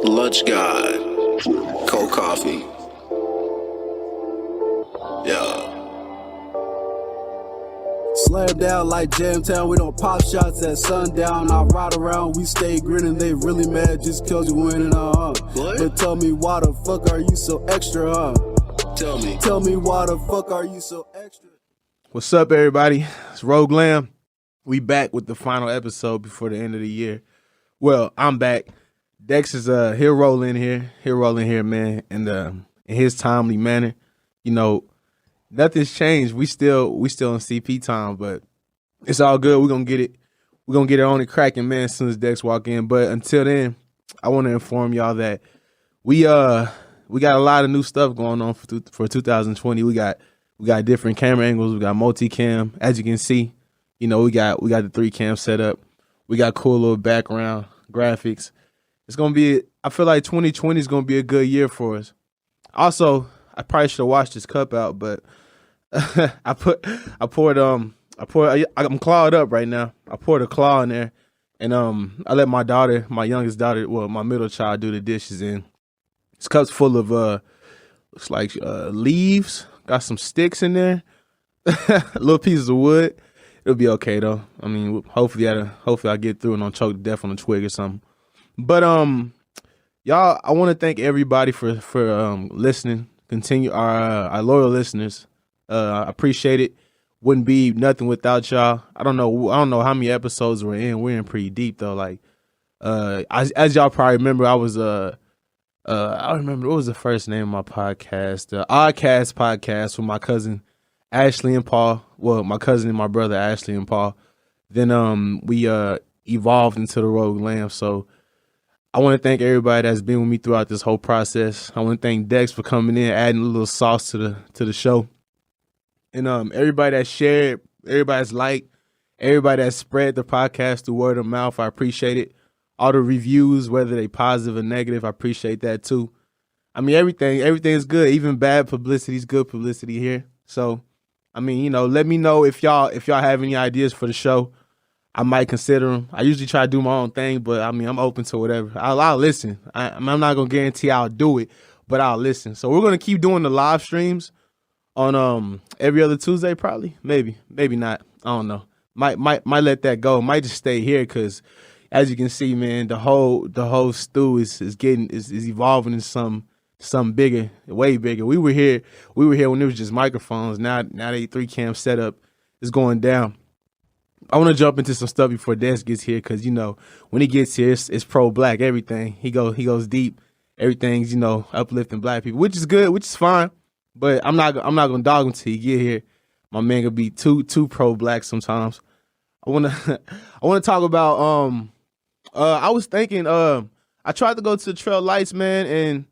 Lunch God, cold coffee. Yeah. Slam down like Jamtown, we don't pop shots at sundown. I ride around, we stay grinning, they really mad just cause you winning, What? But tell me why the fuck are you so extra, Tell me why the fuck are you so extra? What's up, everybody? It's Rogue Lamb. We back with the final episode before the end of the year. Well, I'm back. Dex is he'll roll in here, man, and in his timely manner. You know, nothing's changed. We still in CP time, but it's all good. We're gonna get it on and cracking, man, as soon as Dex walk in. But until then, I want to inform y'all that we got a lot of new stuff going on for 2020. We got different camera angles. We got multicam, as you can see. You know, we got the 3 cam set up. We got cool little background graphics. It's gonna be. I feel like 2020 is gonna be a good year for us. Also, I probably should have washed this cup out, but I'm clawed up right now. I poured a claw in there, and I let my youngest daughter, well, my middle child, do the dishes. And this cup's full of looks like leaves. Got some sticks in there, little pieces of wood. It'll be okay though. I mean, hopefully I get through and don't choke to death on a twig or something. But y'all, I want to thank everybody for listening. Continue our loyal listeners. I appreciate it. Wouldn't be nothing without y'all. I don't know how many episodes we're in. We're in pretty deep though. Like as y'all probably remember, I remember what was the first name of my podcast, the Oddcast podcast with my cousin Ashley and Paul. Well, my cousin and my brother Ashley and Paul. Then we evolved into the Rogue Lamb. So I want to thank everybody that's been with me throughout this whole process. I want to thank Dex for coming in, adding a little sauce to the show. And everybody that shared, everybody that's liked, everybody that spread the podcast through word of mouth, I appreciate it. All the reviews, whether they positive or negative, I appreciate that too. I mean, everything is good. Even bad publicity is good publicity here. So, I mean, you know, let me know if y'all have any ideas for the show. I might consider them. I usually try to do my own thing, but I mean, I'm open to whatever. I'll listen. I'm not gonna guarantee I'll do it, but I'll listen. So we're gonna keep doing the live streams on every other Tuesday, probably. Maybe not. I don't know. Might let that go. Might just stay here because, as you can see, man, the whole stew is evolving into something bigger, way bigger. We were here when it was just microphones. Now they 3 cam setup is going down. I want to jump into some stuff before Des gets here because, you know, when he gets here, it's pro-black, everything. He goes deep. Everything's, you know, uplifting black people, which is good, which is fine. But I'm not going to dog him till he get here. My man could be too pro-black sometimes. I want to talk about, I was thinking, I tried to go to the Trail Lights, man, and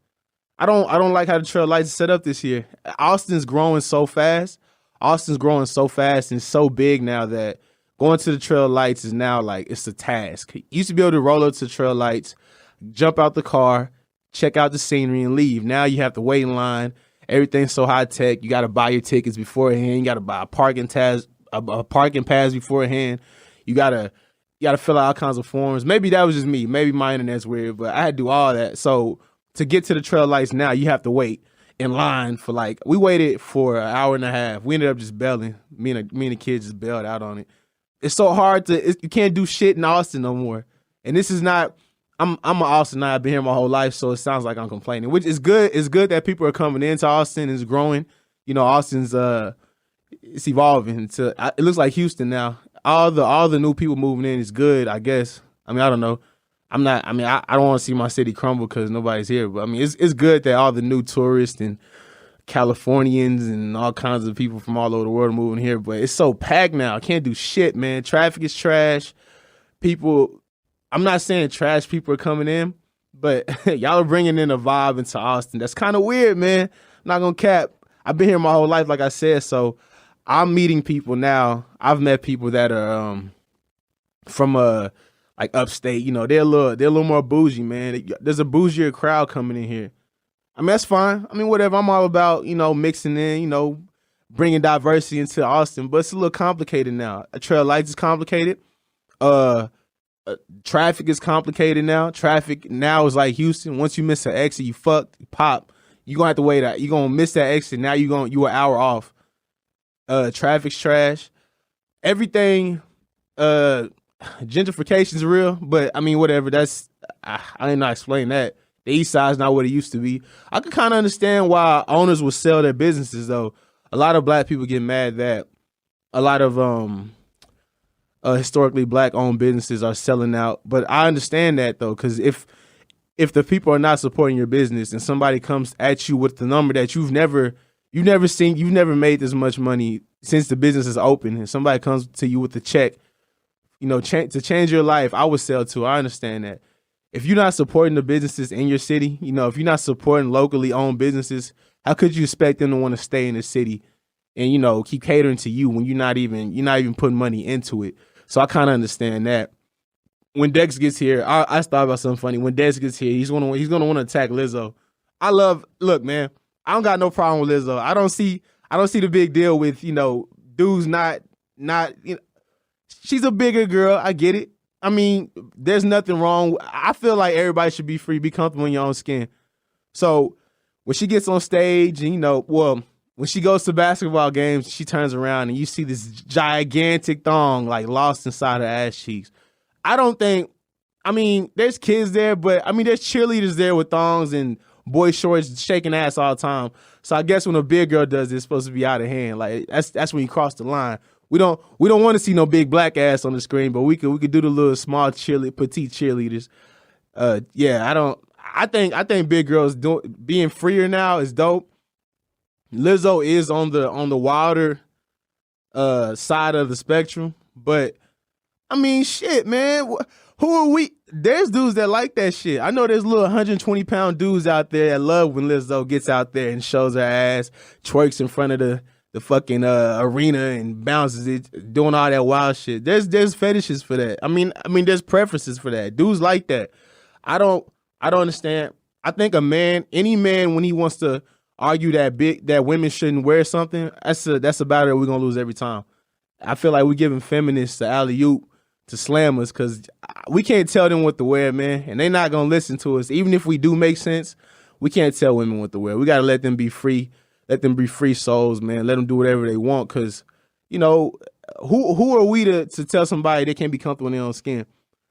I don't like how the Trail Lights is set up this year. Austin's growing so fast and so big now that going to the Trail Lights is now like it's a task. You used to be able to roll up to the Trail Lights, jump out the car, check out the scenery, and leave. Now you have to wait in line. Everything's so high tech. You got to buy your tickets beforehand. You got to buy a parking pass beforehand. You gotta fill out all kinds of forms. Maybe that was just me. Maybe my internet's weird, but I had to do all that. So to get to the Trail Lights now, you have to wait in line for we waited for an hour and a half. We ended up just bailing. Me and the kids just bailed out on it. It's so hard you can't do shit in Austin no more. And this is not, I'm an Austinite. I've been here my whole life, so it sounds like I'm complaining, which is good. It's good that people are coming into Austin. It's growing. You know, Austin's, it's evolving. It looks like Houston now. All the new people moving in is good, I guess. I mean, I don't know. I don't want to see my city crumble because nobody's here. But I mean, it's good that all the new tourists and Californians and all kinds of people from all over the world are moving here. But it's so packed now. I can't do shit, man. Traffic is trash. People, I'm not saying trash people are coming in, but y'all are bringing in a vibe into Austin. That's kind of weird, man. I'm not going to cap. I've been here my whole life, like I said, so I'm meeting people now. I've met people that are from like upstate. You know, they're a little more bougie, man. There's a bougier crowd coming in here. I mean, that's fine. I mean, whatever. I'm all about, you know, mixing in, you know, bringing diversity into Austin, but it's a little complicated now. A Trail Lights is complicated. traffic is complicated now. Traffic now is like Houston. Once you miss an exit, you fucked, you pop. You gonna have to wait out. You gonna miss that exit. Now you an hour off. Traffic's trash. Everything. Gentrification's real, but I mean, whatever. That's I ain't not explain that. The East Side's not what it used to be. I can kind of understand why owners would sell their businesses though. A lot of black people get mad that a lot of historically black owned businesses are selling out, but I understand that though, because if the people are not supporting your business and somebody comes at you with the number that you've never seen, you've never made this much money since the business is open, and somebody comes to you with a check, to change your life, I would sell too. I understand that. If you're not supporting the businesses in your city, if you're not supporting locally owned businesses, how could you expect them to want to stay in the city and, keep catering to you when you're not even putting money into it? So I kind of understand that. When Dex gets here, I thought about something funny. When Dex gets here, he's gonna want to attack Lizzo. Look, man, I don't got no problem with Lizzo. I don't see the big deal with, dudes not, she's a bigger girl. I get it. I mean, there's nothing wrong. I feel like everybody should be free, be comfortable in your own skin. So when she gets on stage and, when she goes to basketball games, she turns around and you see this gigantic thong like lost inside her ass cheeks. There's kids there, but there's cheerleaders there with thongs and boy shorts shaking ass all the time. So I guess when a big girl does it, it's supposed to be out of hand. Like that's when you cross the line. We don't want to see no big black ass on the screen, but we could do the little small petite cheerleaders. I think big girls being freer now is dope. Lizzo is on the wilder side of the spectrum, but shit, man. Who are we? There's dudes that like that shit. I know there's little 120-pound dudes out there that love when Lizzo gets out there and shows her ass, twerks in front of the fucking arena and bounces it, doing all that wild shit. There's fetishes for that. There's preferences for that. Dudes like that. I don't understand. I think any man, when he wants to argue that women shouldn't wear something, that's a battle that we're gonna lose every time. I feel like we're giving feminists the alley-oop to slam us because we can't tell them what to wear, man, and they're not gonna listen to us. Even if we do make sense, we can't tell women what to wear. We gotta let them be free. Let them be free souls, man. Let them do whatever they want because, who are we to tell somebody they can't be comfortable in their own skin?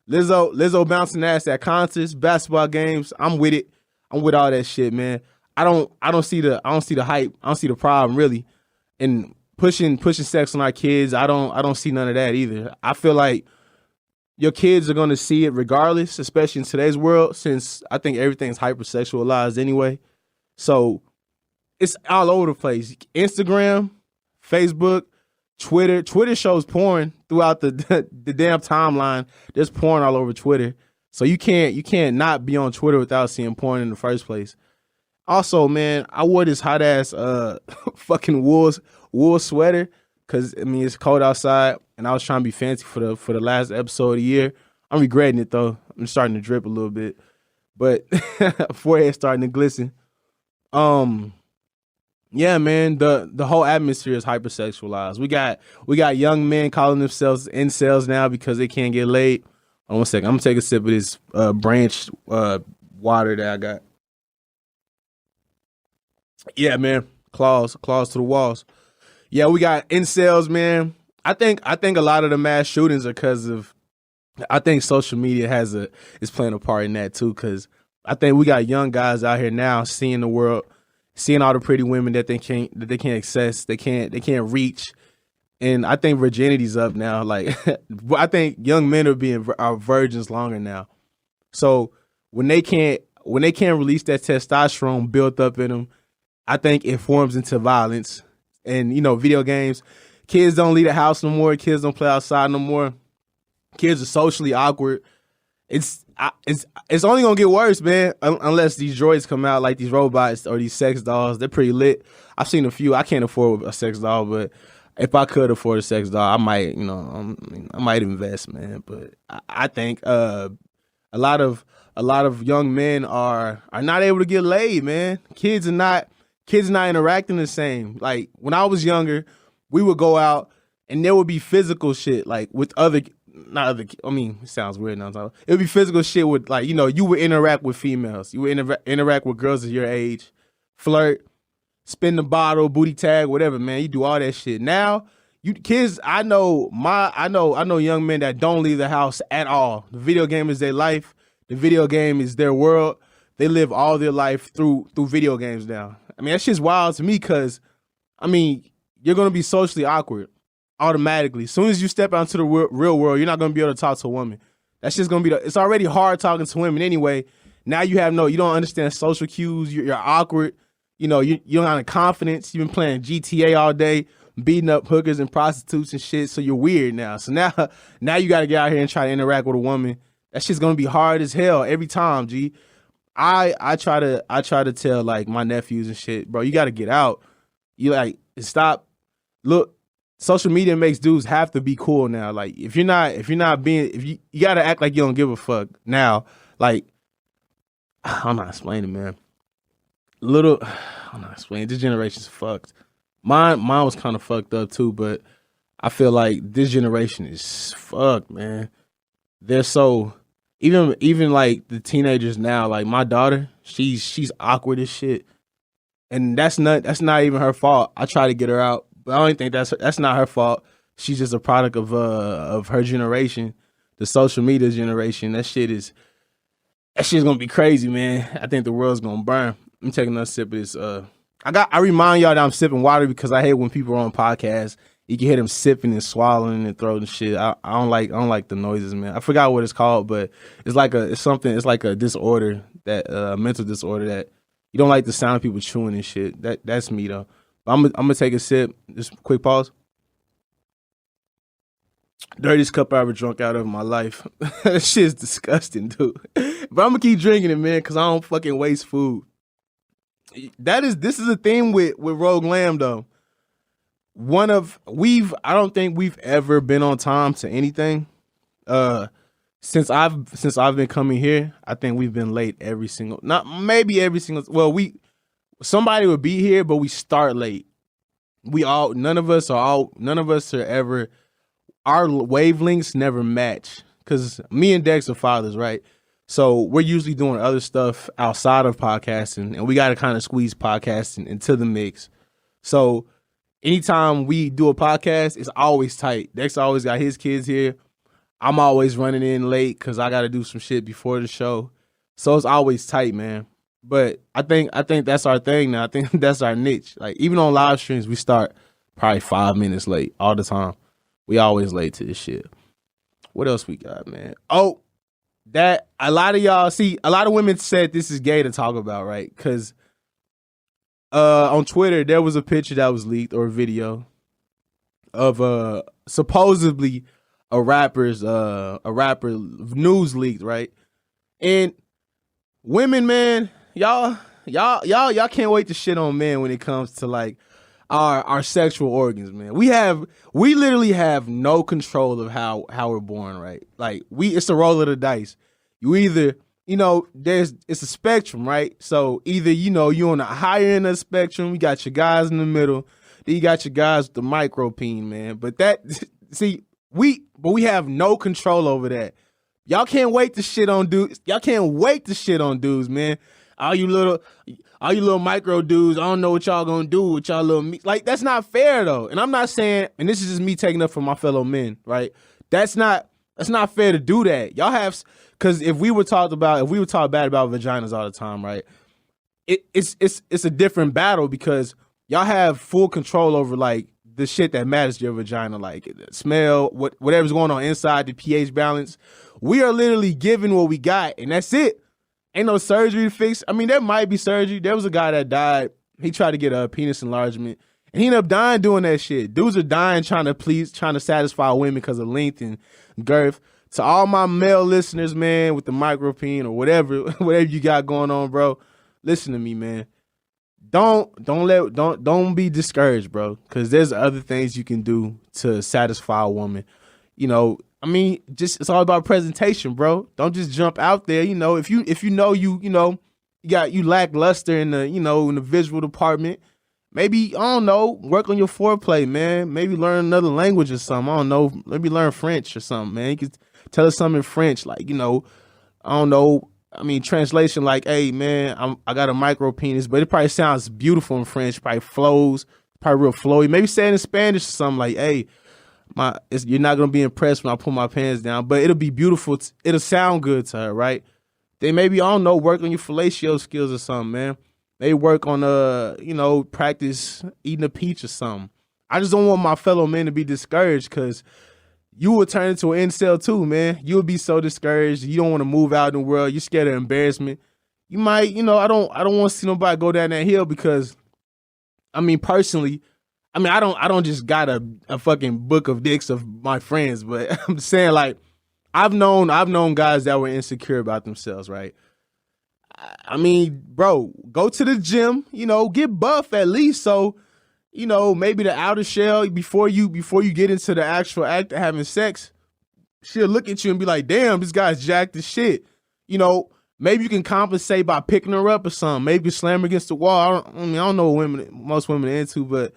Lizzo bouncing ass at concerts, basketball games. I'm with it. I'm with all that shit, man. I don't see the hype. I don't see the problem really. And pushing sex on our kids, I don't see none of that either. I feel like your kids are gonna see it regardless, especially in today's world, since I think everything's hypersexualized anyway. So it's all over the place. Instagram, Facebook, Twitter. Twitter shows porn throughout the damn timeline. There's porn all over Twitter. So you can't not be on Twitter without seeing porn in the first place. Also, man, I wore this hot ass fucking wool sweater because it's cold outside, and I was trying to be fancy for the last episode of the year. I'm regretting it though. I'm starting to drip a little bit, but forehead starting to glisten. Yeah, man, the whole atmosphere is hypersexualized. We got young men calling themselves incels now because they can't get laid. Hold on 1 second. I'm gonna take a sip of this branched water that I got. Yeah, man, claws to the walls. Yeah, we got incels, man. I think a lot of the mass shootings are because of. I think social media is playing a part in that too. Because I think we got young guys out here now seeing the world, seeing all the pretty women that they can't access, they can't reach, and I think virginity's up now. Like I think young men are virgins longer now. So when they can't release that testosterone built up in them, I think it forms into violence. And video games, kids don't leave the house no more. Kids don't play outside no more. Kids are socially awkward. It's only gonna get worse, man, unless these droids come out like these robots or these sex dolls. They're pretty lit. I've seen a few. I can't afford a sex doll, but if I could afford a sex doll, I might, I might invest, man. But I think a lot of young men are not able to get laid, man. Kids are not interacting the same. Like when I was younger, we would go out and there would be physical shit, like with other, not other. I mean, it sounds weird now. It would be physical shit with like you would interact with females. You would interact with girls of your age, flirt, spin the bottle, booty tag, whatever. Man, you do all that shit. Now, you kids, I know young men that don't leave the house at all. The video game is their life. The video game is their world. They live all their life through video games now. I mean, that shit's wild to me because, I mean, you're gonna be socially awkward automatically. As soon as you step out into the real world, you're not gonna be able to talk to a woman. That's just gonna be it's already hard talking to women anyway. Now you don't understand social cues. You're awkward. You don't have confidence. You've been playing GTA all day, beating up hookers and prostitutes and shit. So you're weird now. So now you got to get out here and try to interact with a woman. That shit's gonna be hard as hell every time, G. I try to tell like my nephews and shit, bro, you got to get out. You like stop. Look, social media makes dudes have to be cool now. Like if you got to act like you don't give a fuck now. Like I'm not explaining, man. I'm not explaining. This generation's fucked. Mine was kind of fucked up too, but I feel like this generation is fucked, man. They're so. Even like the teenagers now, like my daughter, she's awkward as shit, and that's not even her fault. I try to get her out, but I don't think that's not her fault. She's just a product of her generation, the social media generation. That shit's gonna be crazy, man. I think the world's gonna burn. I'm taking another sip of this. I remind y'all that I'm sipping water because I hate when people are on podcasts. You can hear them sipping and swallowing and throwing shit. I don't like the noises, man. I forgot what it's called, but it's like a disorder, that mental disorder that you don't like the sound of people chewing and shit. That's me though. But I'm gonna take a sip. Just a quick pause. Dirtiest cup I ever drunk out of my life. That shit's disgusting, dude. But I'm gonna keep drinking it, man, because I don't fucking waste food. This is a theme with Rogue Lamb though. I don't think we've ever been on time to anything. Since I've been coming here, I think we've been late somebody would be here, but we start late. None of us are ever, our wavelengths never match. Cause me and Dex are fathers, right? So we're usually doing other stuff outside of podcasting, and we got to kind of squeeze podcasting into the mix. So anytime we do a podcast, it's always tight. Dex always got his kids here. I'm always running in late because I got to do some shit before the show. So it's always tight, man. But I think that's our thing now. I think that's our niche. Like even on live streams, we start probably 5 minutes late all the time. We always late to this shit. What else we got, man? Oh, that a lot of women said this is gay to talk about, right? Because on Twitter, there was a picture that was leaked or a video of supposedly a rapper news leaked, right? And women, man, y'all can't wait to shit on men when it comes to like our sexual organs, man. We literally have no control of how we're born, right? Like it's a roll of the dice. You either it's a spectrum, right? So either, you're on the higher end of the spectrum, you got your guys in the middle, then you got your guys with the micropene, man. But we have no control over that. Y'all can't wait to shit on dudes. Y'all can't wait to shit on dudes, man. All you little micro dudes, I don't know what y'all gonna do with y'all little me. Like, that's not fair though. And I'm not saying, and this is just me taking up for my fellow men, right? That's not fair to do that. Y'all have, because if we were talked bad about vaginas all the time, right? It's a different battle because y'all have full control over like the shit that matters to your vagina, like the smell, whatever's going on inside, the pH balance. We are literally given what we got, and that's it. Ain't no surgery to fix. I mean, there might be surgery. There was a guy that died. He tried to get a penis enlargement, and he ended up dying doing that shit. Dudes are dying trying to satisfy women because of length and girth. To all my male listeners, man, with the micropene or whatever you got going on, bro, listen to me, man. Don't be discouraged, bro, because there's other things you can do to satisfy a woman. I mean, just it's all about presentation, bro. Don't just jump out there. If you lack luster in the visual department, Maybe, I don't know, work on your foreplay, man. Maybe learn another language or something. I don't know. Maybe learn French or something, man. You could tell us something in French, like, I don't know. I mean, translation, like, hey, man, I got a micro penis, but it probably sounds beautiful in French. Probably flows, probably real flowy. Maybe say it in Spanish or something, like, hey, you're not gonna be impressed when I pull my pants down, but it'll be beautiful. It'll sound good to her, right? Then maybe, I don't know, work on your fellatio skills or something, man. Maybe work on practice eating a peach or something. I just don't want my fellow men to be discouraged, because you will turn into an incel too, man. You will be so discouraged. You don't want to move out in the world. You're scared of embarrassment. You might, I don't want to see nobody go down that hill, because, I mean, personally, I don't just got a fucking book of dicks of my friends, but I'm saying, like, I've known guys that were insecure about themselves, right? I mean, bro, go to the gym, get buff at least, so, maybe the outer shell before you get into the actual act of having sex, she'll look at you and be like, damn, this guy's jacked as shit. Maybe you can compensate by picking her up or something. Maybe you slam her against the wall. I don't know what most women are into, but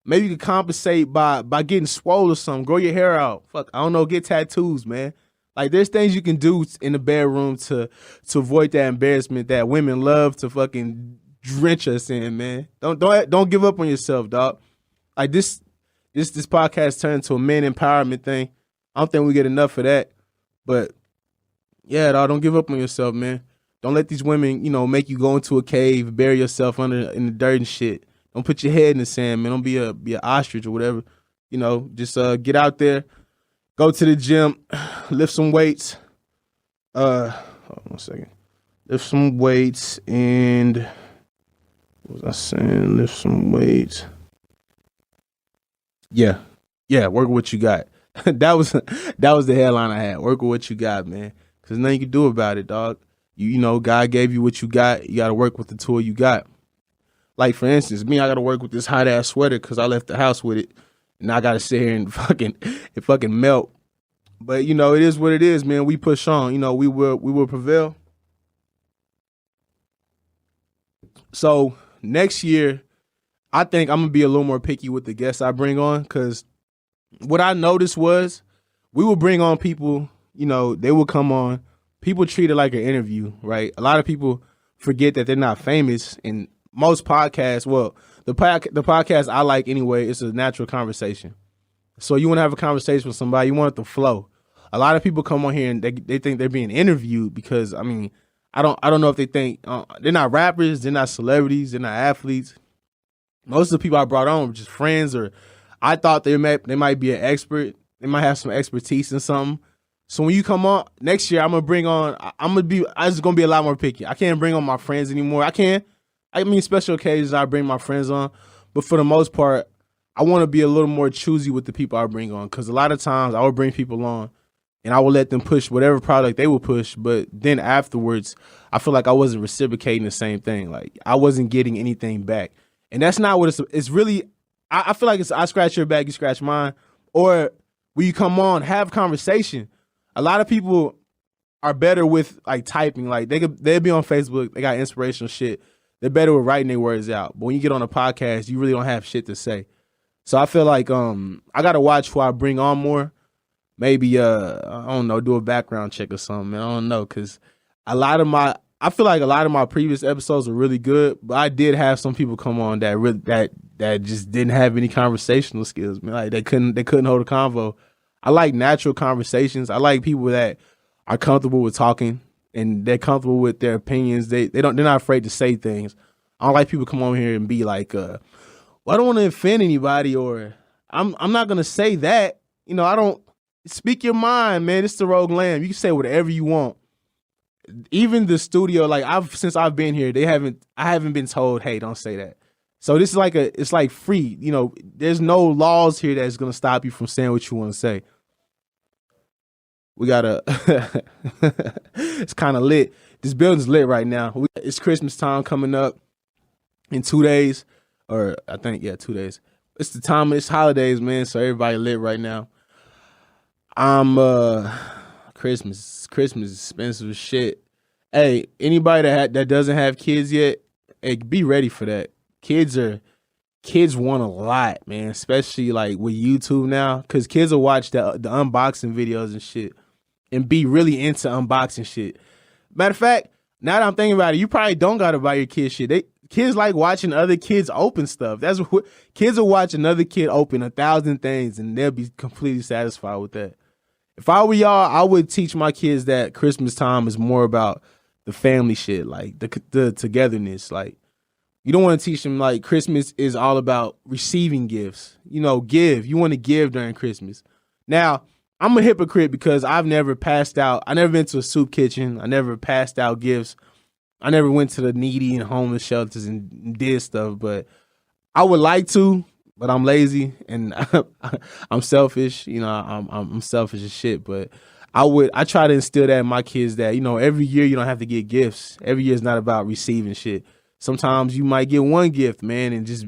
maybe you can compensate by getting swole or something. Grow your hair out. Fuck, I don't know, get tattoos, man. Like, there's things you can do in the bedroom to avoid that embarrassment that women love to fucking drench us in, man. Don't give up on yourself, dog. Like, this podcast turned into a men empowerment thing. I don't think we get enough of that. But yeah, dog, don't give up on yourself, man. Don't let these women, make you go into a cave, bury yourself in the dirt and shit. Don't put your head in the sand, man. Don't be an ostrich or whatever. Just get out there. Go to the gym, lift some weights. Hold on 1 second. Lift some weights and what was I saying? Lift some weights. Yeah, work with what you got. that was the headline I had. Work with what you got, man. Cause nothing you can do about it, dog. God gave you what you got. You got to work with the tool you got. Like, for instance, me, I got to work with this hot ass sweater because I left the house with it. And I gotta sit here and fucking melt. But it is what it is, man. We push on. We will prevail. So next year, I think I'm gonna be a little more picky with the guests I bring on, because what I noticed was we will bring on people. They will come on. People treat it like an interview, right? A lot of people forget that they're not famous, and most podcasts, well, the podcast I like anyway, it's a natural conversation. So you want to have a conversation with somebody, you want it to flow. A lot of people come on here and they think they're being interviewed because, I don't know if they think they're not rappers, they're not celebrities, they're not athletes. Most of the people I brought on were just friends, or I thought they might be an expert. They might have some expertise in something. So when you come on next year, I'm just gonna be a lot more picky. I can't bring on my friends anymore. Special occasions I bring my friends on, but for the most part, I want to be a little more choosy with the people I bring on, because a lot of times I will bring people on and I will let them push whatever product they will push, but then afterwards, I feel like I wasn't reciprocating the same thing. Like, I wasn't getting anything back, and that's not what it's really. I feel like it's I scratch your back, you scratch mine, or when you come on, have conversation. A lot of people are better with like typing, like they'll be on Facebook, they got inspirational shit. They're better with writing their words out. But when you get on a podcast, you really don't have shit to say. So I feel like I gotta watch who I bring on more. Maybe I don't know, do a background check or something. Man. I don't know, because I feel like a lot of my previous episodes were really good, but I did have some people come on that just didn't have any conversational skills, man. Like they couldn't hold a convo. I like natural conversations. I like people that are comfortable with talking and they're comfortable with their opinions. They're not afraid to say things. I don't like people come on here and be like, well, I don't want to offend anybody, or I'm not gonna say that. I don't speak your mind, man. It's the Rogue Lamb. You can say whatever you want. Even the studio, like since I've been here, I haven't been told, hey, don't say that. So this is it's like free. There's no laws here that's gonna stop you from saying what you want to say. We gotta. It's kind of lit. This building's lit right now. It's Christmas time coming up in 2 days, or I think 2 days. It's the time. It's holidays, man. So everybody lit right now. Christmas is expensive as shit. Hey, anybody that doesn't have kids yet, hey, be ready for that. Kids are kids want a lot, man, especially like with YouTube now, because kids will watch the unboxing videos and shit and be really into unboxing shit. Matter of fact, now that I'm thinking about it, you probably don't gotta buy your kids shit. Kids like watching other kids open stuff. That's what kids will watch another kid open 1,000 things and they'll be completely satisfied with that. If I were y'all, I would teach my kids that Christmas time is more about the family shit, like the togetherness. Like, you don't want to teach them like Christmas is all about receiving gifts. You know, give. You want to give during Christmas. Now, I'm a hypocrite because I've never passed out. I never been to a soup kitchen. I never passed out gifts. I never went to the needy and homeless shelters and did stuff. But I would like to, but I'm lazy and I'm selfish. You know, I'm selfish as shit. But I try to instill that in my kids that, you know, every year you don't have to get gifts. Every year is not about receiving shit. Sometimes you might get one gift, man, and just,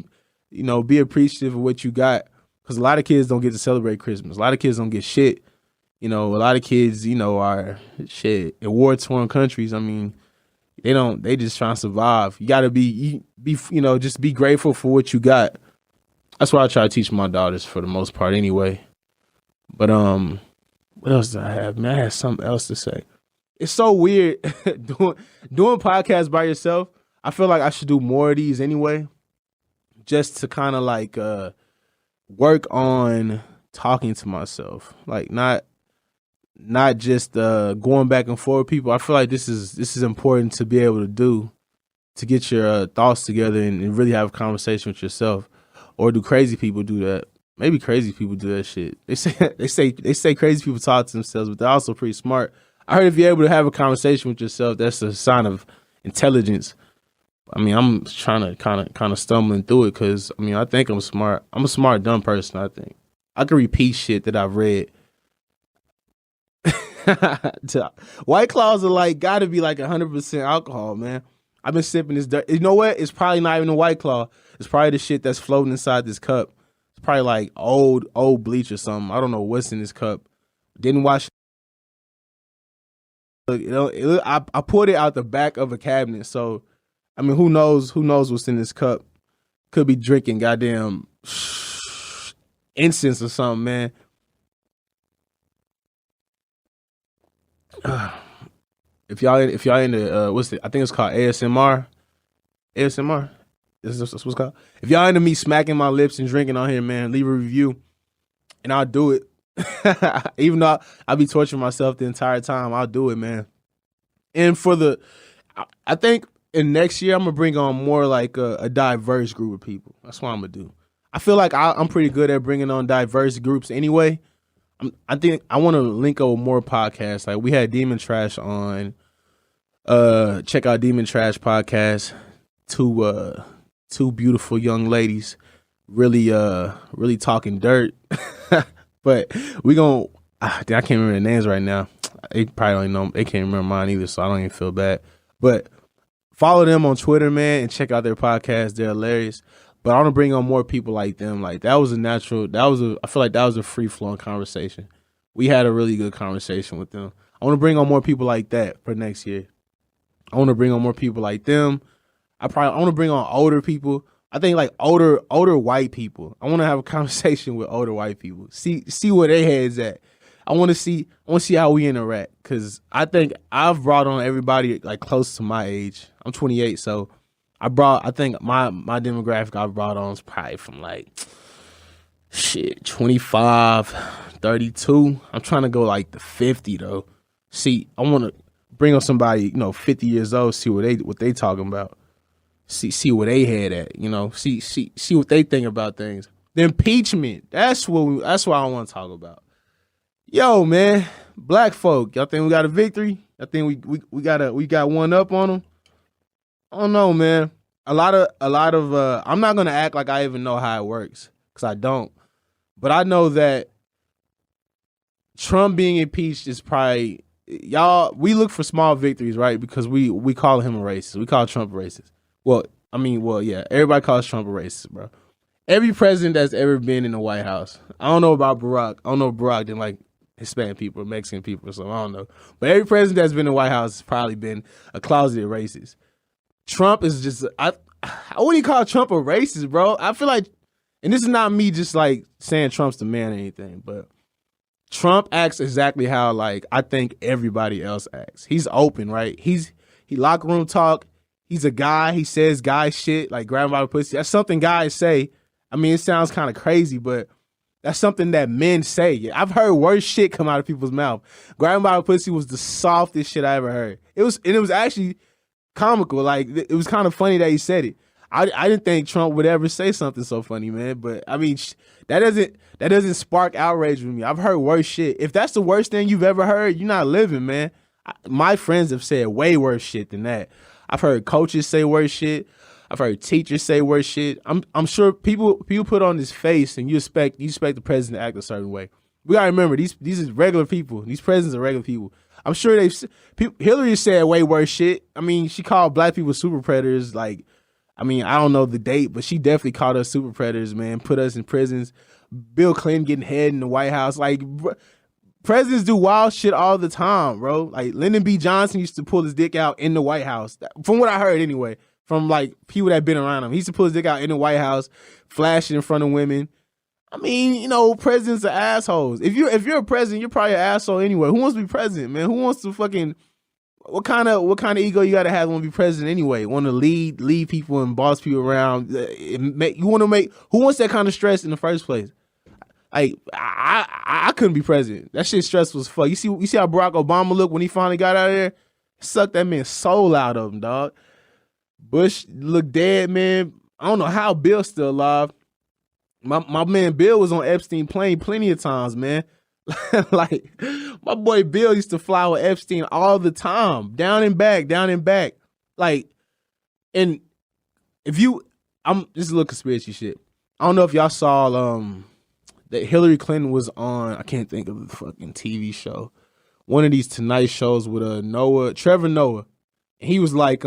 you know, be appreciative of what you got. Because a lot of kids don't get to celebrate Christmas. A lot of kids don't get shit. You know, a lot of kids, you know, are shit in war-torn countries. I mean, they just trying to survive. You got to be, you know, just be grateful for what you got. That's what I try to teach my daughters for the most part anyway. But what else did I have? Man, I had something else to say. It's so weird doing podcasts by yourself. I feel like I should do more of these anyway, just to kind of like work on talking to myself, like not just going back and forth with people. I feel like this is important to be able to do, to get your thoughts together and really have a conversation with yourself. Or do crazy people do that? Maybe crazy people do that shit. They say crazy people talk to themselves, but they're also pretty smart. I heard if you're able to have a conversation with yourself, that's a sign of intelligence. I mean, I'm trying to kind of stumbling through it because, I mean, I think I'm smart. I'm a smart, dumb person, I think. I can repeat shit that I've read. White Claws are like, gotta be like 100% alcohol, man. I've been sipping this dirt. You know what? It's probably not even a White Claw. It's probably the shit that's floating inside this cup. It's probably like old bleach or something. I don't know what's in this cup. Didn't wash. I poured it out the back of a cabinet, so I mean, who knows what's in this cup? Could be drinking goddamn incense or something, man. If y'all into what's it? I think it's called ASMR. ASMR. This is what's called. If y'all into me smacking my lips and drinking on here, man, leave a review, and I'll do it. Even though I'll be torturing myself the entire time, I'll do it, man. And I think in next year I'm gonna bring on more like a diverse group of people. That's what I'm gonna do. I feel like I'm pretty good at bringing on diverse groups anyway. I think I want to link up with more podcasts. Like we had Demon Trash on. Check out Demon Trash podcast. Two beautiful young ladies, really talking dirt. But we gonna. I can't remember their names right now. They probably don't know. They can't remember mine either, so I don't even feel bad. But follow them on Twitter, man, and check out their podcast. They're hilarious. But I want to bring on more people like them. Like I feel like that was a free flowing conversation. We had a really good conversation with them. I want to bring on more people like that for next year. I want to bring on more people like them. I want to bring on older people. I think like older white people. I want to have a conversation with older white people. See where their heads at. I want to see how we interact, because I think I've brought on everybody like close to my age. I'm 28, so I think my demographic I've brought on is probably from like 25, 32. I'm trying to go like the 50 though. See, I want to bring on somebody, 50 years old, see what they talking about. See where they head at, see what they think about things. The impeachment, that's what I want to talk about. Yo, man, black folk, y'all think we got a victory? I think we got one up on them. I don't know, man. A lot of I'm not gonna act like I even know how it works, because I don't. But I know that Trump being impeached is probably, we look for small victories, right? Because we call him a racist. We call Trump a racist. Yeah, everybody calls Trump a racist, bro. Every president that's ever been in the White House, I don't know about Barack. I don't know if Barack didn't like Hispanic people or Mexican people or something. I don't know. But every president that's been in the White House has probably been a closeted racist. Trump is just, I wouldn't call Trump a racist, bro. I feel like, and this is not me just like saying Trump's the man or anything, but Trump acts exactly how like I think everybody else acts. He's open, right? He locker room talk. He's a guy. He says guy shit like grab by the pussy. That's something guys say. I mean, it sounds kind of crazy, but that's something that men say. I've heard worse shit come out of people's mouth. Grabbing by the pussy was the softest shit I ever heard. It was actually comical. Like it was kind of funny that he said it. I didn't think Trump would ever say something so funny, man. But I mean, that doesn't spark outrage with me. I've heard worse shit. If that's the worst thing you've ever heard, you're not living, man. My friends have said way worse shit than that. I've heard coaches say worse shit. I've heard teachers say worse shit. I'm sure people put on this face and you expect the president to act a certain way. We gotta remember these are regular people. These presidents are regular people. I'm sure Hillary said way worse shit. I mean, she called black people super predators. Like, I mean, I don't know the date, but she definitely called us super predators, man. Put us in prisons. Bill Clinton getting head in the White House. Like, presidents do wild shit all the time, bro. Like, Lyndon B. Johnson used to pull his dick out in the White House. From what I heard, anyway. From like people that been around him. He used to pull his dick out in the White House, flash it in front of women. I mean, you know, presidents are assholes. If you're a president, you're probably an asshole anyway. Who wants to be president, man? Who wants to fucking what kind of ego you gotta have to be president anyway? Want to lead people and boss people around? You want to make who wants that kind of stress in the first place? Like I couldn't be president. That shit stressful as fuck. You see how Barack Obama looked when he finally got out of there? Sucked that man's soul out of him, dog. Bush looked dead, man. I don't know how Bill's still alive. My man Bill was on Epstein plane plenty of times, man. Like, my boy Bill used to fly with Epstein all the time, down and back. Like, and I'm this is a little conspiracy shit. I don't know if y'all saw that Hillary Clinton was on, I can't think of the fucking TV show, one of these Tonight shows with Trevor Noah. And he was like,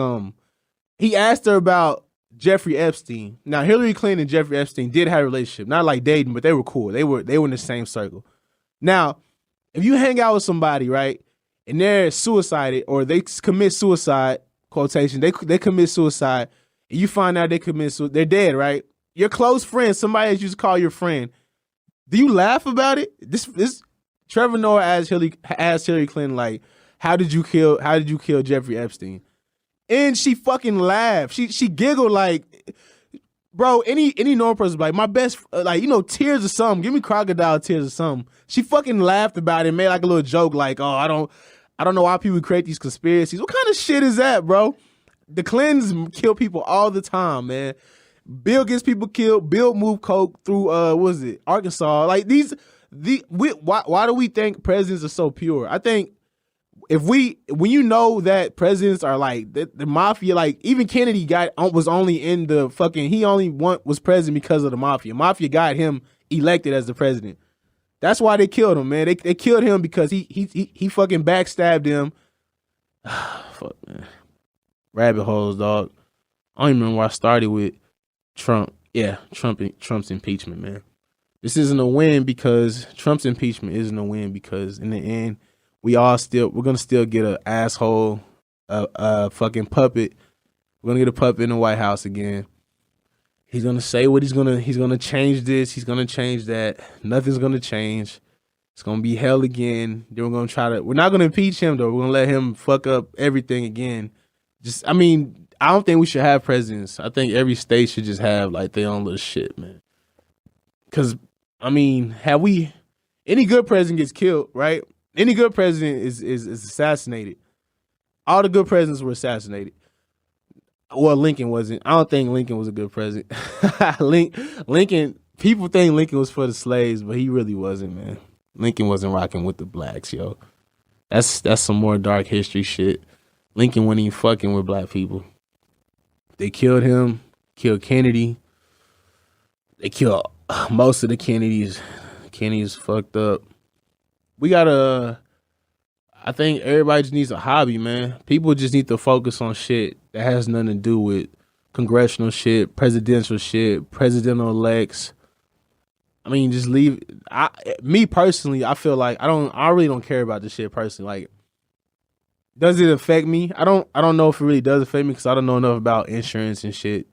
he asked her about Jeffrey Epstein. Now, Hillary Clinton and Jeffrey Epstein did have a relationship. Not like dating, but they were cool. They were in the same circle. Now, if you hang out with somebody, right, and they're suicided or they commit suicide, quotation, they commit suicide, and you find out they're dead, right? Your close friend, somebody that you used to call your friend, do you laugh about it? This Trevor Noah asked Hillary Clinton, like, how did you kill Jeffrey Epstein? And she fucking laughed. She giggled like, bro, any normal person like my best, like, you know, tears or something. Give me crocodile tears or something. She fucking laughed about it and made like a little joke like, oh, I don't know why people create these conspiracies. What kind of shit is that, bro? The Clintons kill people all the time, man. Bill gets people killed. Bill moved coke through Arkansas. Like why do we think presidents are so pure? I think when you know that presidents are like the mafia, like even Kennedy was only in the fucking, was president because of the mafia. Mafia got him elected as the president. That's why they killed him, man. They killed him because he fucking backstabbed him. Fuck, man. Rabbit holes, dog. I don't even remember where I started with Trump. Yeah, Trump's impeachment, man. This isn't a win because Trump's impeachment isn't a win because in the end, we're gonna still get an asshole, a fucking puppet. We're gonna get a puppet in the White House again. He's gonna say what he's gonna change this, he's gonna change that. Nothing's gonna change. It's gonna be hell again. Then we're not gonna impeach him though. We're gonna let him fuck up everything again. I don't think we should have presidents. I think every state should just have like their own little shit, man. Cause any good president gets killed, right? Any good president is assassinated. All the good presidents were assassinated. Well, Lincoln wasn't. I don't think Lincoln was a good president. Lincoln, people think Lincoln was for the slaves, but he really wasn't, man. Lincoln wasn't rocking with the blacks, yo. That's some more dark history shit. Lincoln wasn't even fucking with black people. They killed him, killed Kennedy. They killed most of the Kennedys. Kennedy's fucked up. I think everybody just needs a hobby, man. People just need to focus on shit that has nothing to do with congressional shit, presidential shit, presidential elects. I mean, just leave. Me personally, I feel like I really don't care about this shit personally. Like, Does it affect me? I don't know if it really does affect me because I don't know enough about insurance and shit.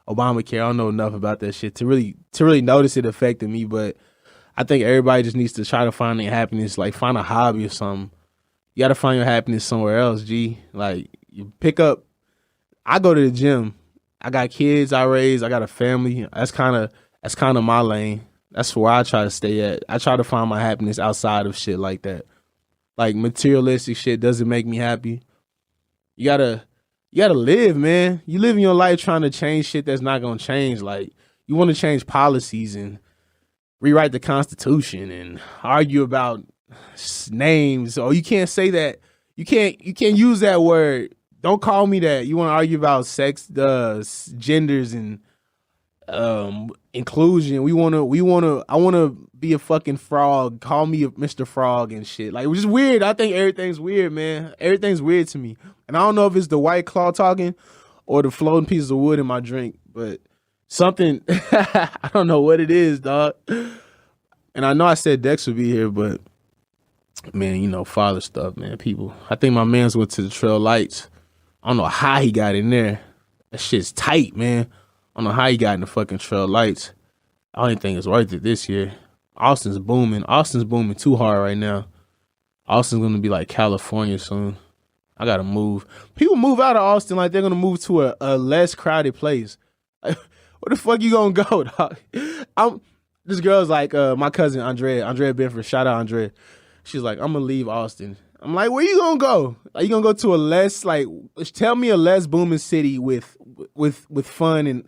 Obamacare, I don't know enough about that shit to really notice it affecting me. But I think everybody just needs to try to find their happiness, like find a hobby or something. You got to find your happiness somewhere else, G. Like you pick up. I go to the gym. I got kids I raise. I got a family. That's kind of my lane. That's where I try to stay at. I try to find my happiness outside of shit like that. Like materialistic shit doesn't make me happy. You gotta live, man. You living your life trying to change shit that's not gonna change. Like you want to change policies and rewrite the Constitution and argue about names. Or you can't say that. You can't use that word. Don't call me that. You want to argue about sex, genders, and inclusion. I want to be a fucking frog. Call me a Mr. Frog and shit. Like, which is weird. I think everything's weird, man. Everything's weird to me. And I don't know if it's the White Claw talking or the floating pieces of wood in my drink, but something, I don't know what it is, dog. And I know I said Dex would be here, but man, father stuff, man, people. I think my man's went to the Trail Lights. I don't know how he got in there. That shit's tight, man. I don't know how he got in the fucking Trail Lights. I don't even think it's worth it this year. Austin's booming. Austin's booming too hard right now. Austin's gonna be like California soon. I gotta move. People move out of Austin like they're gonna move to a less crowded place. Like, where the fuck you gonna go, dog? This girl's like my cousin Andrea Benford. Shout out Andrea. She's like, I'm gonna leave Austin. I'm like, where you gonna go? Are you gonna go to a less tell me a less booming city with fun and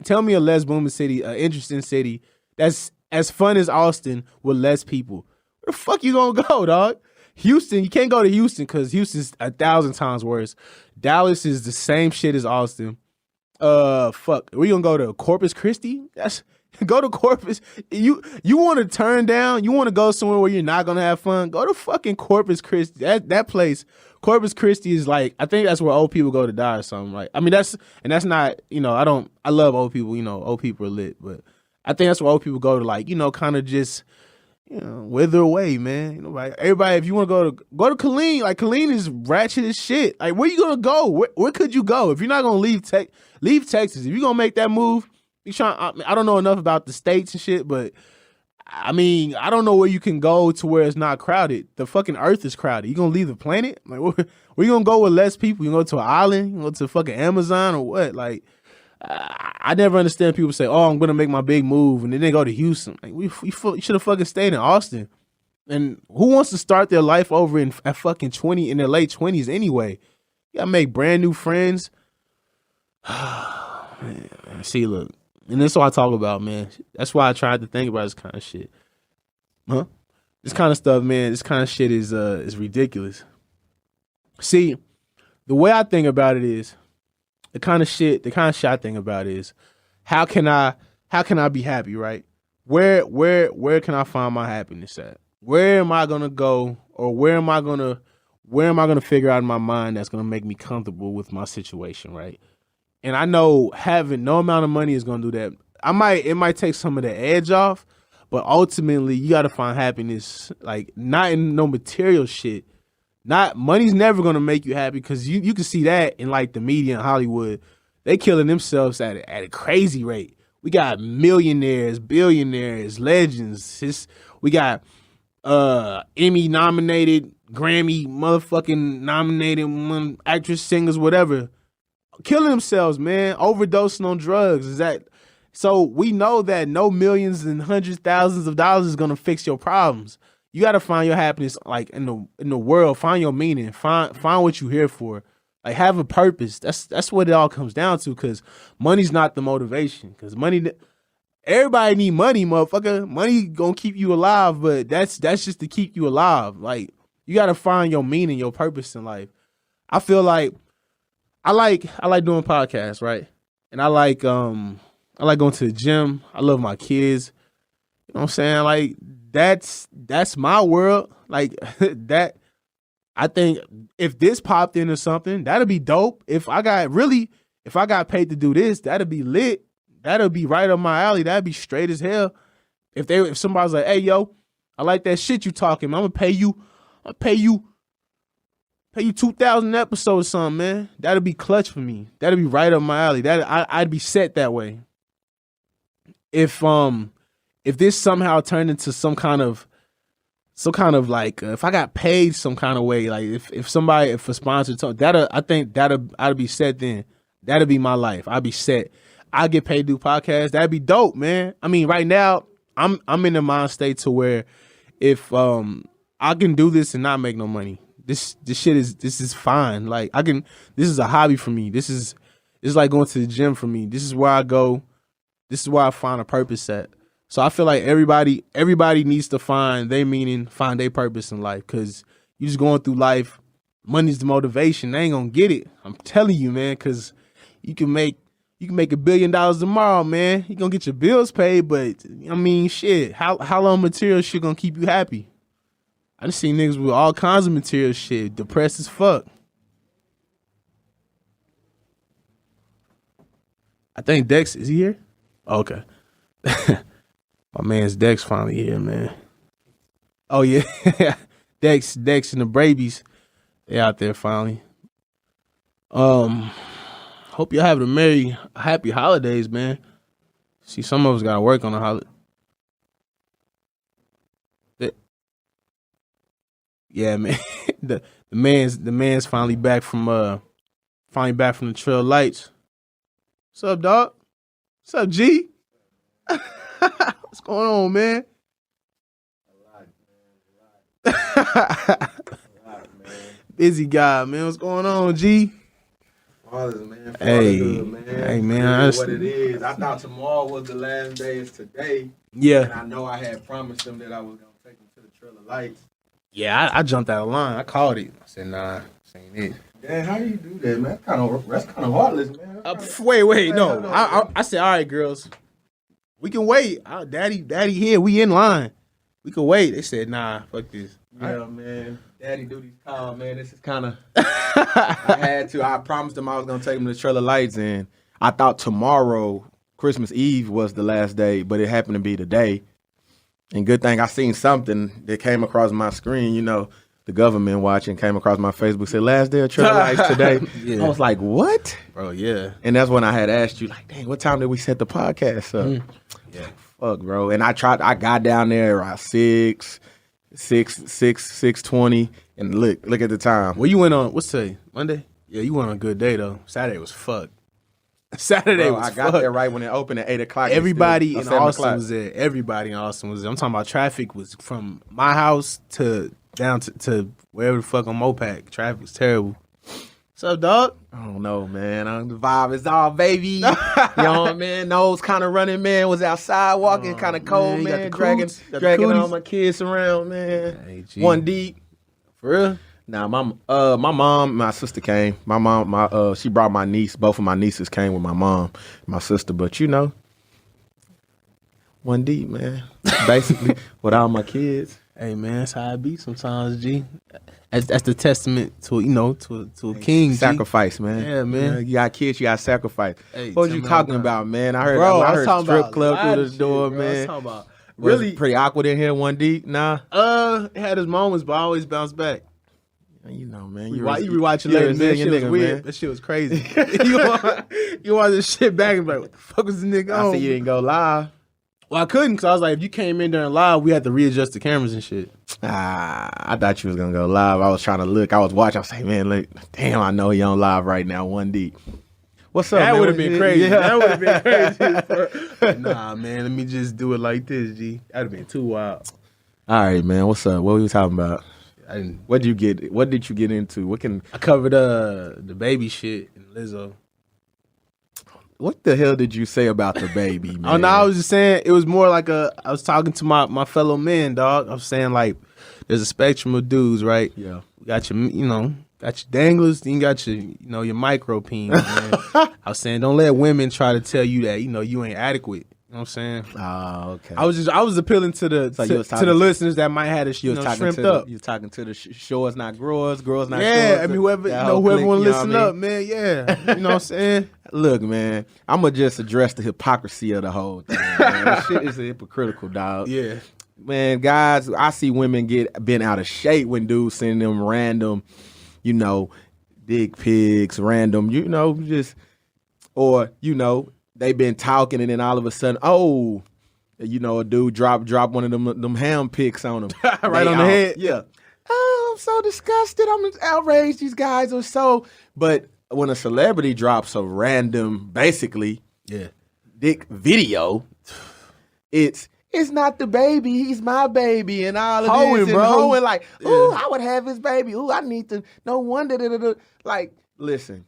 tell me a less booming city, an interesting city that's as fun as Austin with less people. Where the fuck you gonna go, dog? Houston, you can't go to Houston because Houston's 1,000 times worse. Dallas is the same shit as Austin. Fuck. We gonna go to Corpus Christi? Go to Corpus. You want to turn down? You want to go somewhere where you're not gonna have fun? Go to fucking Corpus Christi. That place, Corpus Christi is like, I think that's where old people go to die or something. Right? I mean that's not, I love old people. Old people are lit, but I think that's where old people go to kind of just wither away, man. Like everybody, if you want to go to Killeen, like Killeen is ratchet as shit. Like where you gonna go? Where could you go if you're not gonna leave Texas? If you're gonna make that move, I don't know enough about the states and shit, but I mean, I don't know where you can go to where it's not crowded. The fucking earth is crowded. You gonna leave the planet? Like where you gonna go with less people? You gonna go to an island? You go to fucking Amazon or what? Like I never understand people say, "Oh, I'm gonna make my big move," and then they go to Houston. Like we should have fucking stayed in Austin. And who wants to start their life over at fucking 20 in their late 20s anyway? You gotta make brand new friends. Man, see, look, and that's what I talk about, man. That's why I tried to think about this kind of shit. Huh? This kind of stuff, man. This kind of shit is ridiculous. See, the way I think about it is. The kind of shit I think about is how can I be happy, right? Where can I find my happiness at? Where am I gonna go, or where am I gonna figure out in my mind that's gonna make me comfortable with my situation, right? And I know having no amount of money is gonna do that. It might take some of the edge off, but ultimately you gotta find happiness like not in no material shit. Not money's never gonna make you happy because you can see that in like the media in Hollywood. They killing themselves at a crazy rate. We got millionaires, billionaires, legends. We got Emmy nominated, Grammy motherfucking nominated actress, singers, whatever, killing themselves, man, overdosing on drugs. So we know that no millions and hundreds thousands of dollars is gonna fix your problems. You got to find your happiness like in the world. Find your meaning. Find what you're here for. Like have a purpose. That's what it all comes down to. Because money's not the motivation. Because everybody need money, motherfucker. Money gonna keep you alive, but that's just to keep you alive. Like you got to find your meaning, your purpose in life. I feel like I like doing podcasts, right? And I like going to the gym. I love my kids. You know what I'm saying? Like. That's my world. Like that. I think if this popped into something, that'd be dope. If I got paid to do this, that'd be lit. That'd be right up my alley. That'd be straight as hell. If somebody's like, hey yo, I like that shit you talking, I'm gonna pay you Pay you 2,000 episodes or something, man. That'll be clutch for me. That'll be right up my alley. I'd be set that way. If this somehow turned into some kind of like if I got paid some kind of way, like if a sponsor told I'd be set then. That'd be my life. I'd be set. I get paid to do podcasts. That'd be dope, man. I mean, right now I'm in the mind state to where if I can do this and not make no money. This is fine. Like this is a hobby for me. This is like going to the gym for me. This is where I go. This is where I find a purpose at. So I feel like everybody needs to find their meaning, find their purpose in life. Cause you just going through life, money's the motivation. They ain't gonna get it. I'm telling you, man, cause you can make $1 billion tomorrow, man. You gonna get your bills paid, but I mean, shit. How long material shit gonna keep you happy? I just seen niggas with all kinds of material shit, depressed as fuck. I think Dex is he here? Oh, okay. My man's Dex finally here, man. Oh yeah, Dex and the Brabies, they out there finally. Hope y'all having a happy holidays, man. See, some of us gotta work on the holiday. Yeah, man. the man's finally back from the Trail Lights. What's up, dog? What's up, G? What's going on, man? A lot, man. Busy guy, man. What's going on, G? Fathers, man. Hey, good, man. Hey, man. It is what it is. I thought tomorrow was the last day. It's today. Yeah. And I know I had promised them that I was going to take them to the Trail of Lights. Yeah, I jumped out of line. I called it. I said, nah, this ain't it. Dad, how do you do that, man? That's kind of heartless, man. Wait, no. I said, all right, girls. We can wait. Daddy here. We in line. We can wait. They said, nah, fuck this. Yeah, man. Daddy duty's called, man. This is kind of... I promised them I was going to take them to the Trail of Lights, and I thought tomorrow, Christmas Eve, was the last day, but it happened to be today. And good thing I seen something that came across my screen, you know, the government watching came across my Facebook, said last day of Trail of Lights today. Yeah. I was like, what? Bro, yeah. And that's when I had asked you, like, dang, what time did we set the podcast up? Yeah. Fuck, bro. And I got down there around 6:20, and look at the time. Well, you went on, what's today? Monday? Yeah, you went on a good day, though. Saturday was fucked. I got there right when it opened at 8 o'clock. Everybody in Austin was there. Everybody in Austin was there. I'm talking about traffic was from my house to down to wherever the fuck on Mopac. Traffic was terrible. What's up, dog? I don't know, man. The vibe is all baby. You know what I mean? Nose kind of running, man. Was outside walking, kind of cold, man. Dragging all my kids around, man. Hey, one deep. For real? Nah, my mom, my sister came. My mom, she brought my niece. Both of my nieces came with my mom, my sister. But you know, one deep, man. Basically, with all my kids. Hey, man, that's how it be sometimes, G. That's the testament to a king. Sacrifice, G. man. Yeah, man. You got kids, you got sacrifice. Hey, what you talking about, man? I heard strip club through the door, man. I was talking about really pretty awkward in here. One deep, nah. It had his moments, but I always bounce back. You know, man. You rewatching later, man. That shit was weird. Man. That shit was crazy. you watch this shit back and be like, what the fuck was this nigga on? I said you didn't go live. Well, I couldn't because I was like, if you came in during live, we had to readjust the cameras and shit. I thought you was going to go live. I was trying to look. I was watching. I was like, man, look, damn, I know he on live right now, one deep. What's up, that man? That would have been crazy. Yeah. That would have been crazy. Nah, man, let me just do it like this, G. That'd have been too wild. All right, man. What's up? What were we talking about? What did you get into? I covered the baby shit and Lizzo. What the hell did you say about the baby, man? Oh no, I was just saying it was more like I was talking to my fellow men, dog. I was saying like there's a spectrum of dudes, right? Yeah. You got your danglers, then you got your your micro peens, man. I was saying don't let women try to tell you that, you ain't adequate. You know what I'm saying? Oh, okay. I was appealing to the to the listeners that might have shrimped up. You was talking to the showers not growers, girls not showers. Yeah, I mean whoever want to listen up, man. Yeah, you know what I'm saying? Look, man, I'm gonna just address the hypocrisy of the whole thing. Man. This shit is hypocritical, dog. Yeah, man, guys, I see women bent out of shape when dudes send them random dick pics, random, just, or, they've been talking and then all of a sudden, a dude drop one of them ham pics on him. Right on the head. Yeah. Oh, I'm so disgusted. I'm outraged. These guys are so. But when a celebrity drops a random, basically, dick video, it's not the baby. He's my baby, and all of Hoeing, this, and bro. hoeing like, ooh, I would have his baby. Ooh, I need to. No wonder. Like, listen,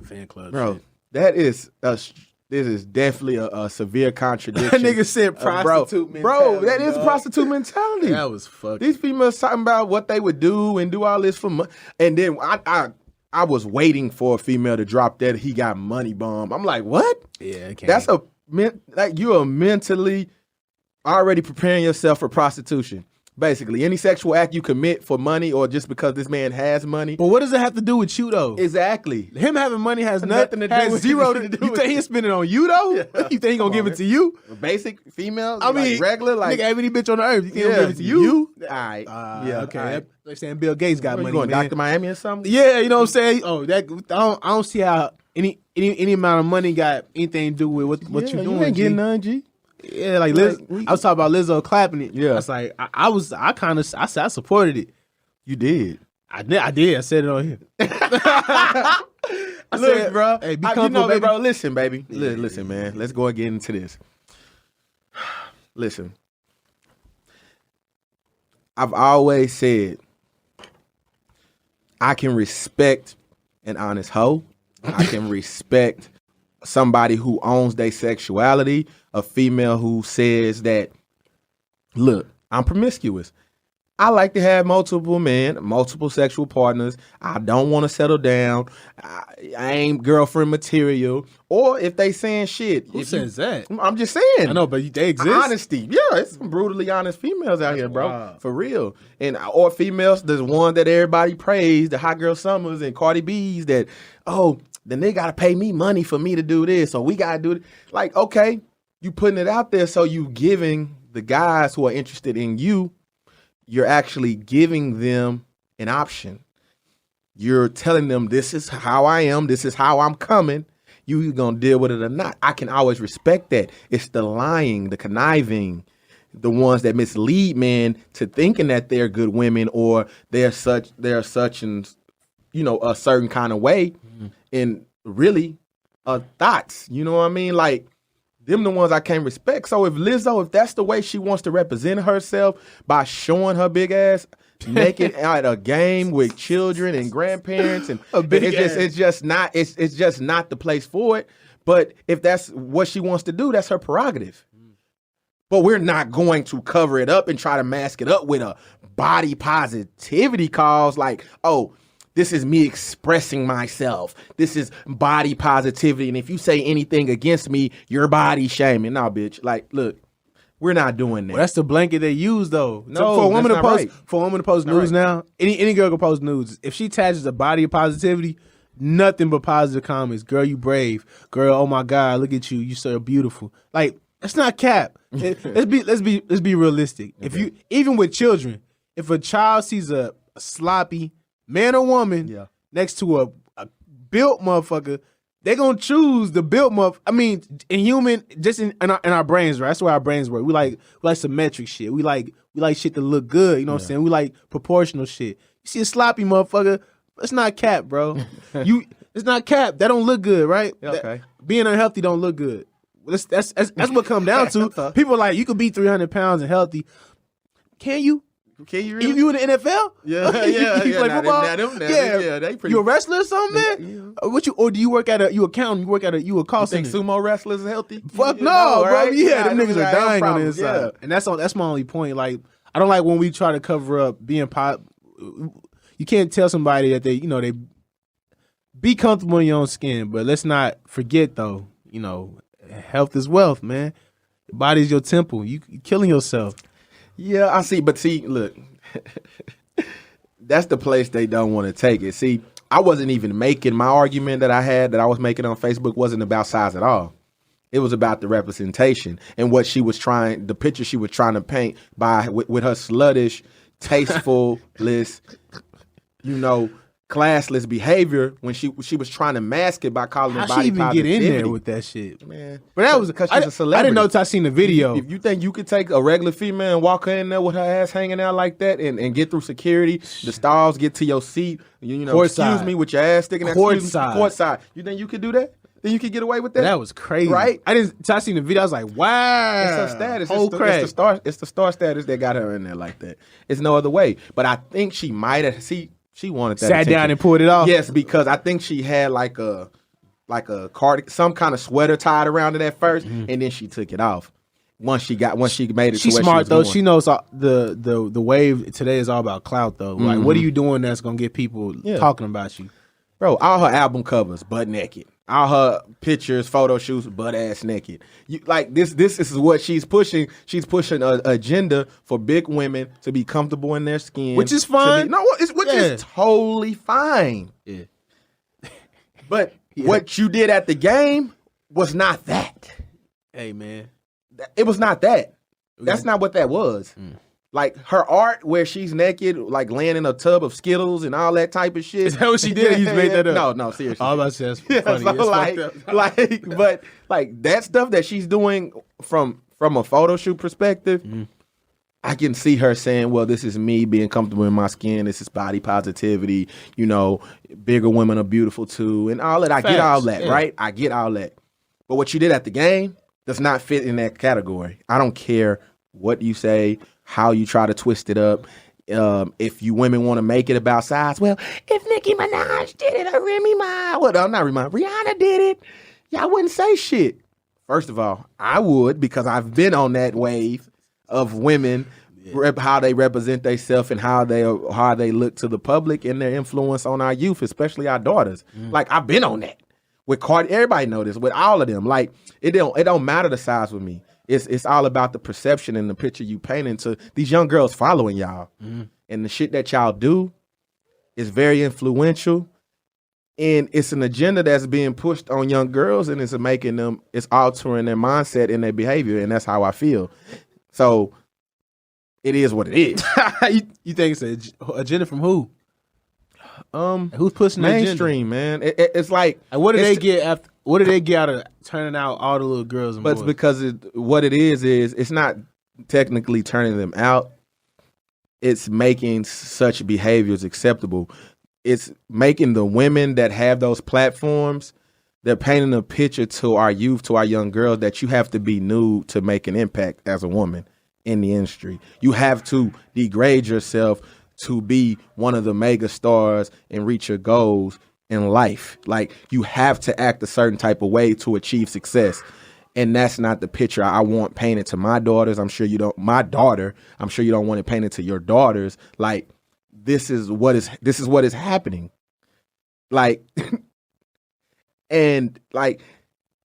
Fan club, bro, shit. that is this is definitely a severe contradiction. That nigga said prostitute mentality. Bro, that is dog. prostitute mentality. That was fucking. These females talking about what they would do and do all this for money. And then I was waiting for a female to drop that he got money bomb. I'm like, what? Yeah, it can't. That's you are mentally already preparing yourself for prostitution. Basically, any sexual act you commit for money or just because this man has money. But what does it have to do with you though? Exactly. Him having money has Nothing to do has with zero anything to do You with think he'll spend it on you though? Yeah. You think he gonna give it to you? Basic females, I mean, like regular, like nigga, every bitch on the earth. You think he'll give it to you? All right. Okay. all right. They're saying Bill Gates got Where you money. going, Man. Dr. Miami or something? Yeah, you know what I'm saying? Oh, I don't see how any amount of money got anything to do with what Yeah, you're doing. You ain't getting G. none, G. Yeah, like Liz, I was talking about Lizzo clapping it. Yeah. I was like, I said I supported it. You did. I did. I said it on here. I Look, said, bro. Hey, be You comfortable, know me, baby. bro. Listen, baby. Listen, man. Let's go and get into this. Listen. I've always said I can respect an honest hoe. I can respect somebody who owns their sexuality, a female who says that, look, I'm promiscuous. I like to have multiple men, multiple sexual partners. I don't want to settle down. I ain't girlfriend material. Or if they saying shit. Who says that? I'm just saying. I know, but they exist. Honesty. Yeah, it's some brutally honest females out here, bro. wild. For real. Or females, there's one that everybody praised, the Hot Girl Summers and Cardi B's that, then they got to pay me money for me to do this. So we got to do it. Like, okay, you putting it out there, so you giving the guys who are interested in you, you're actually giving them an option. You're telling them, this is how I am. This is how I'm coming. You going to deal with it or not. I can always respect that. It's the lying, the conniving, the ones that mislead men to thinking that they're good women or they're such and, a certain kind of way. And really thoughts, you know what I mean? Like, them the ones I can't respect. So if Lizzo, if that's the way she wants to represent herself by showing her big ass naked at a game with children and grandparents, and it's just not the place for it. But if that's what she wants to do, that's her prerogative. But we're not going to cover it up and try to mask it up with a body positivity cause like, this is me expressing myself. This is body positivity. And if you say anything against me, you're body shaming. Nah, bitch. Like, look, we're not doing that. Well, that's the blanket they use, though. No, So for a woman that's to not post, right. for a woman to post news now, any girl can post news. If she attaches a body of positivity, nothing but positive comments. Girl, you brave. Girl, oh my God, look at you. You so beautiful. Like, that's not cap. Let's be realistic. Okay. If you, even with children, if a child sees a sloppy man or woman next to a built motherfucker, they're gonna choose the built motherfucker. I mean, in human, just in our brains, right? That's where our brains work. We like symmetric shit. We like shit to look good. You know what I'm saying? We like proportional shit. You see a sloppy motherfucker, it's not cap, bro. It's not cap. That don't look good, right? Okay. Being unhealthy don't look good. That's what come down to. People are like, you could be 300 pounds and healthy. Can you? Can you really? You in the NFL? You play football? They pretty. You a wrestler or something, man? Or do you work at you accountant? You a call You think center? sumo wrestlers healthy? Fuck You no, know, bro. right? Yeah, them them niggas are got dying on the problems, inside, and that's my only point. Like, I don't like when we try to cover up being You can't tell somebody that they be comfortable in your own skin, but let's not forget though. Health is wealth, man. Your body's your temple. You killing yourself. Yeah, I see. But see, look, that's the place they don't want to take it. See, I wasn't even making my argument that I was making on Facebook wasn't about size at all. It was about the representation and what the picture she was trying to paint with her sluttish, tasteful list classless behavior when she was trying to mask it by calling it How body she even positivity. get in there with that shit? Man, But that was because she's a I celebrity. didn't know till I seen the video. If you think you could take a regular female and walk her in there with her ass hanging out like that and get through security, the stalls get to your seat, Courtside. excuse me, with your ass sticking out Courtside. You think you could do that? Then you could get away with that? That was crazy, right? I didn't. Till I seen the video, I was like, wow. It's her status. Whole It's the star status that got her in there like that. It's no other way. But I think she might have. She wanted that. Sat attention. down and pulled it off. Yes, because I think she had like a some kind of sweater tied around it at 1st, and then she took it off. Once she made it. She's to where smart she though. was going. She knows the wave today is all about clout though. Like, what are you doing that's gonna get people talking about you? Bro, all her album covers butt naked. All her pictures, photo shoots, butt ass naked. This is what she's pushing. She's pushing an agenda for big women to be comfortable in their skin, Which is fine. Which is totally fine. Yeah. But what you did at the game was not that. Hey man, It was not that. That's not what that was. Like her art where she's naked, like laying in a tub of Skittles and all that type of shit. is that what she did? You just made that up? No, seriously. Oh, I'm about to say that's Yeah, funny. so It's fucked up. but that stuff that she's doing from a photo shoot perspective, I can see her saying, well, this is me being comfortable in my skin. This is body positivity. Bigger women are beautiful too. And all that. I get all that, right? I get all that. But what you did at the game does not fit in that category. I don't care what you say, how you try to twist it up. If you women want to make it about size, well, if Nicki Minaj did it or Remy Ma, Rihanna did it, y'all wouldn't say shit. First of all, I would, because I've been on that wave of women, how they represent themselves and how they look to the public and their influence on our youth, especially our daughters. Like, I've been on that. With Cardi, everybody know this. With all of them, like it don't matter the size with me. It's all about the perception and the picture you painting to these young girls following y'all. And the shit that y'all do is very influential. And it's an agenda that's being pushed on young girls, and it's altering their mindset and their behavior. And that's how I feel. So it is what it is. You think it's an agenda from who? Who's pushing mainstream, man? It's like, and what do they get after? What do they get out of turning out all the little girls and boys? But it's because what it is it's not technically turning them out. It's making such behaviors acceptable. It's making the women that have those platforms, they're painting a picture to our youth, to our young girls, that you have to be nude to make an impact as a woman in the industry. You have to degrade yourself to be one of the mega stars and reach your goals in life. Like, you have to act a certain type of way to achieve success. And that's not the picture I want painted to my daughters. I'm sure you don't want it painted to your daughters. Like, this is what is happening. Like, and like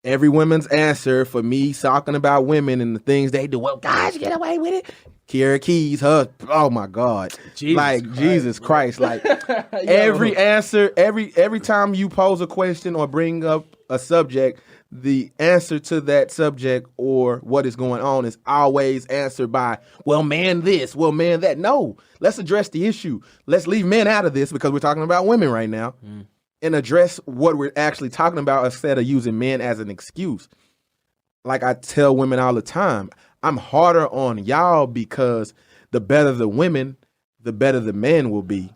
every woman's answer for me talking about women and the things they do. Well, guys get away with it. Kiara Keys, oh my God. Jesus Christ. Like every answer, every time you pose a question or bring up a subject, the answer to that subject or what is going on is always answered by, well, man, this, well, man, that. No, let's address the issue. Let's leave men out of this because we're talking about women right now and address what we're actually talking about instead of using men as an excuse. Like I tell women all the time, I'm harder on y'all because the better the women, the better the men will be.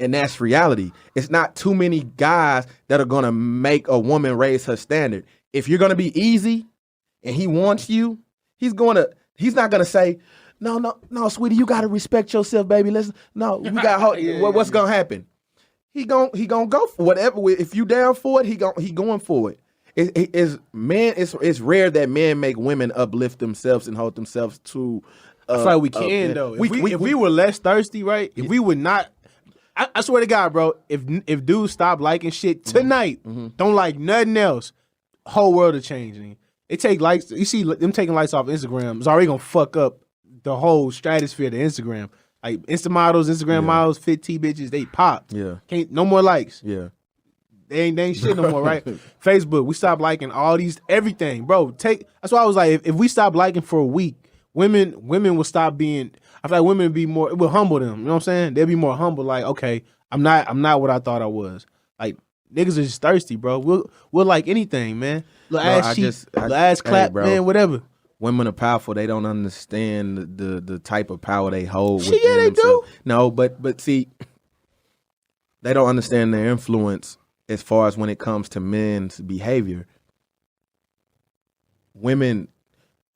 And that's reality. It's not too many guys that are going to make a woman raise her standard. If you're going to be easy and he wants you, he's not going to say, no, sweetie, you got to respect yourself, baby. What's going to happen? He going go for whatever. If you down for it, he going for it. It's rare that men make women uplift themselves and hold themselves to. I feel like we can though. If we were less thirsty, right? If we would not, I swear to God, bro. If dudes stop liking shit tonight, don't like nothing else, whole world will change. They take likes. You see them taking likes off Instagram. It's already gonna fuck up the whole stratosphere of Instagram. Like Insta models, Instagram models, fit T bitches, they popped. Yeah, can't no more likes. Yeah. They ain't shit no more, right? Facebook, we stopped liking all these everything, bro. That's why I was like, if we stop liking for a week, women will stop being. I feel like women be more. It will humble them. You know what I'm saying? They'll be more humble. Like, okay, I'm not what I thought I was. Like niggas are just thirsty, bro. We'll like anything, man. Little ass cheek, little ass clap, bro, man. Whatever. Women are powerful. They don't understand the type of power they hold. Shit, yeah, they do. No, but see, they don't understand their influence as far as when it comes to men's behavior. Women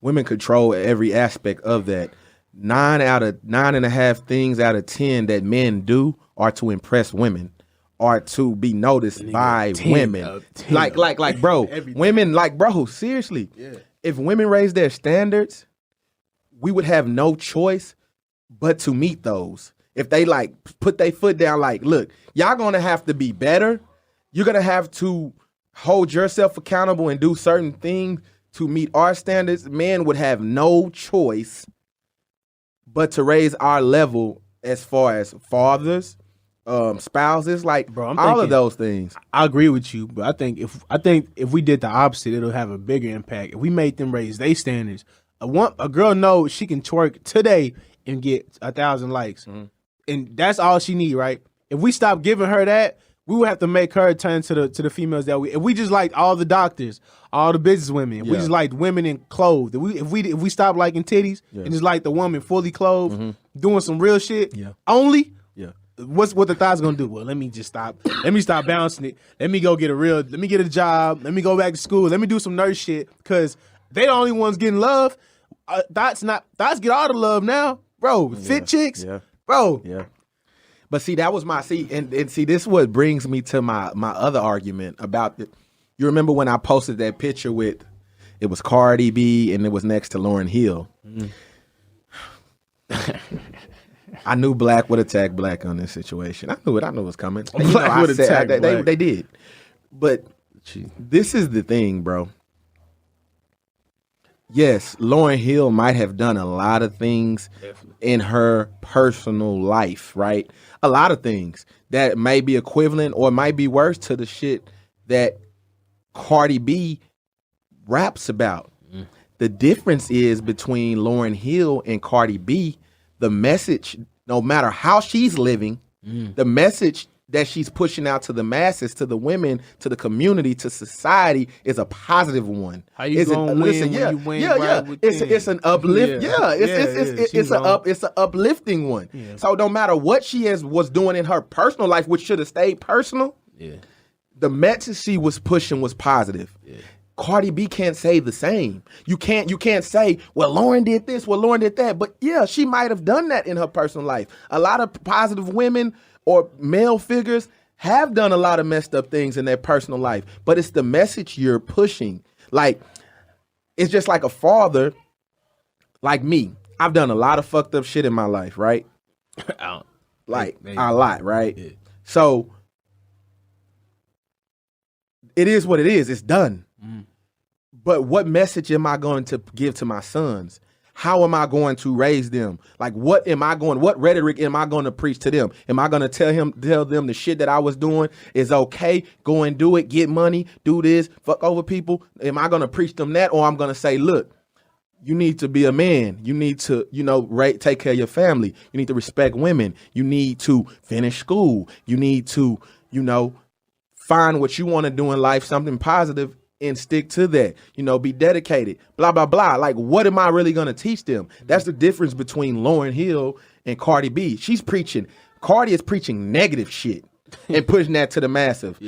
control every aspect of that. 9.5 things out of 10 that men do are to impress women, are to be noticed by women. Like, bro, women, like, bro, seriously. Yeah. If women raise their standards, we would have no choice but to meet those. If they like put their foot down, like, look, y'all gonna have to be better. You're gonna have to hold yourself accountable and do certain things to meet our standards. Men would have no choice but to raise our level as far as fathers, spouses, like, bro, all of those things. I agree with you, but I think if we did the opposite, it'll have a bigger impact. If we made them raise their standards, a girl knows she can twerk today and get 1,000 likes, and that's all she need, right? If we stop giving her that, we would have to make her turn to the females that if we just liked all the doctors, all the business women, if we just liked women in clothes, if we stop liking titties and just like the woman fully clothed, doing some real shit, only. What the thoughts gonna do? Well, let me just stop. Let me stop bouncing it. Let me go get let me get a job. Let me go back to school. Let me do some nurse shit because they the only ones getting love. Thoughts get all the love now, bro. Fit chicks, bro. Yeah. But see, that was my and see, this is what brings me to my other argument about it. You remember when I posted that picture with it was Cardi B and it was next to Lauryn Hill. I knew Black would attack Black on this situation. I knew it was coming. Black would attack Black. They did. But this is the thing, bro. Yes, Lauryn Hill might have done a lot of things in her personal life, right? A lot of things that may be equivalent or might be worse to the shit that Cardi B raps about. The difference is between Lauryn Hill and Cardi B, the message, no matter how she's living, the message that she's pushing out to the masses, to the women, to the community, to society is a positive one. How you gonna win when you win right within? It's an uplift. It's an uplifting one. Yeah. So no matter what she was doing in her personal life, which should have stayed personal, the message she was pushing was positive. Yeah. Cardi B can't say the same. You can't say, well, Lauren did this, well, Lauren did that. But yeah, she might have done that in her personal life. A lot of positive women or male figures have done a lot of messed up things in their personal life. But it's the message you're pushing. Like, it's just like a father, like me. I've done a lot of fucked up shit in my life, right? A lot, right? Yeah. So it is what it is. It's done. But what message am I going to give to my sons? How am I going to raise them? Like, what rhetoric am I going to preach to them? Am I going to tell them the shit that I was doing is okay? Go and do it, get money, do this, fuck over people. Am I going to preach them that? Or I'm going to say, look, you need to be a man. You need to, take care of your family. You need to respect women. You need to finish school. You need to, find what you want to do in life, something positive, and stick to that, be dedicated, blah, blah, blah. Like, what am I really going to teach them? That's the difference between Lauryn Hill and Cardi B. Cardi is preaching negative shit and pushing that to the massive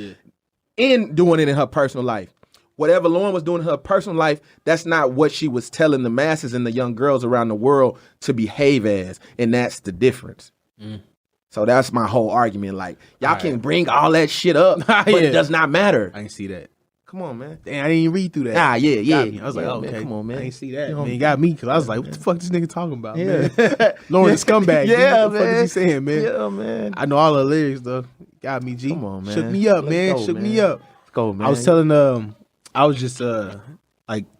and doing it in her personal life. Whatever Lauryn was doing in her personal life, that's not what she was telling the masses and the young girls around the world to behave as. And that's the difference. So that's my whole argument. Like, y'all can bring all that shit up, but it does not matter. I ain't see that. Come on, man. Damn, I didn't even read through that. I was like, okay, man, come on, man. I ain't see that. Man, got me because I was like, what the fuck this nigga talking about, man? Yeah. Lauren the scumbag. Yeah, what the fuck is he saying, man? Yeah, man. I know all the lyrics though. Got me, G. Come on, man. Shook me up, man. Shook me up. Let's go, man. I was telling I was just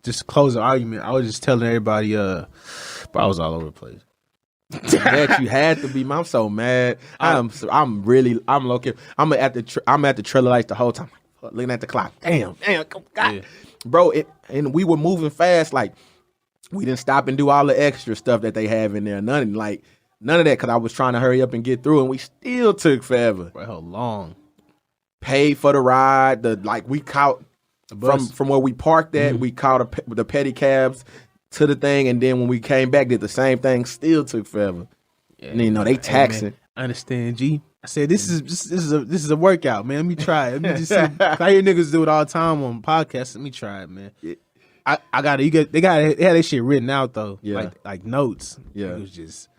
just close the argument. I was just telling everybody but I was all over the place. That you had to be. I'm so mad. I'm low-key. I'm at the trailer lights the whole time, looking at the clock. Damn, God, bro. And we were moving fast. Like, We didn't stop and do all the extra stuff that they have in there. None of that, because I was trying to hurry up and get through, and we still took forever. Bro, how long? Paid for the ride. We caught from where we parked at. We caught the petty cabs to the thing, and then when we came back, did the same thing. Still took forever. Yeah, and they taxing. I understand, G. I said this is a workout, man. Let me try it. Let me just see. I hear niggas do it all the time on podcasts. Let me try it, man. Yeah. I got it. They had that shit written out though. Yeah. Like notes. Yeah. It was just.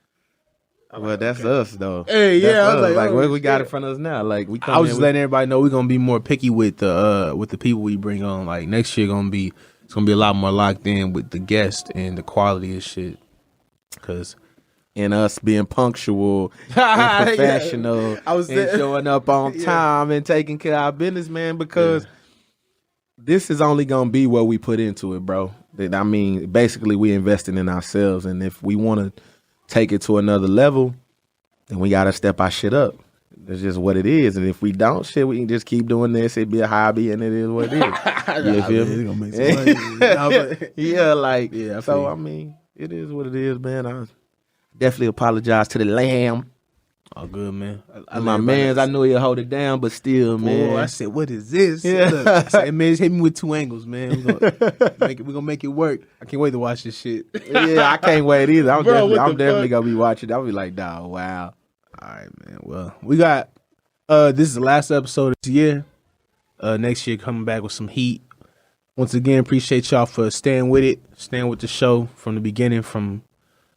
Well, that's us though. Hey, that's yeah. us. I was like, what we got in front of us now? Like I was just letting everybody know we're gonna be more picky with the people we bring on. Like next year it's gonna be a lot more locked in with the guest and the quality of shit. Cause and us being punctual and professional and showing up on time and taking care of our business, man, because this is only gonna be what we put into it, bro. I mean, basically we investing in ourselves, and if we want to take it to another level, then we gotta step our shit up. That's just what it is. And if we don't, we can just keep doing this. It'd be a hobby, and it is what it is. You feel me? Gonna make some money. So I mean, it is what it is, man. I definitely apologize to the lamb. All good, man. My mans, I know he'll hold it down, but still, man. I said, what is this? Yeah. Look, I said, man, hit me with 2 angles, man. We're gonna make it work. I can't wait to watch this shit. Yeah, I can't wait either. I'm definitely gonna be watching. I'll be like, dog, wow. All right, man. Well, we got this is the last episode of this year. Next year coming back with some heat. Once again, appreciate y'all for staying with it, staying with the show from the beginning. From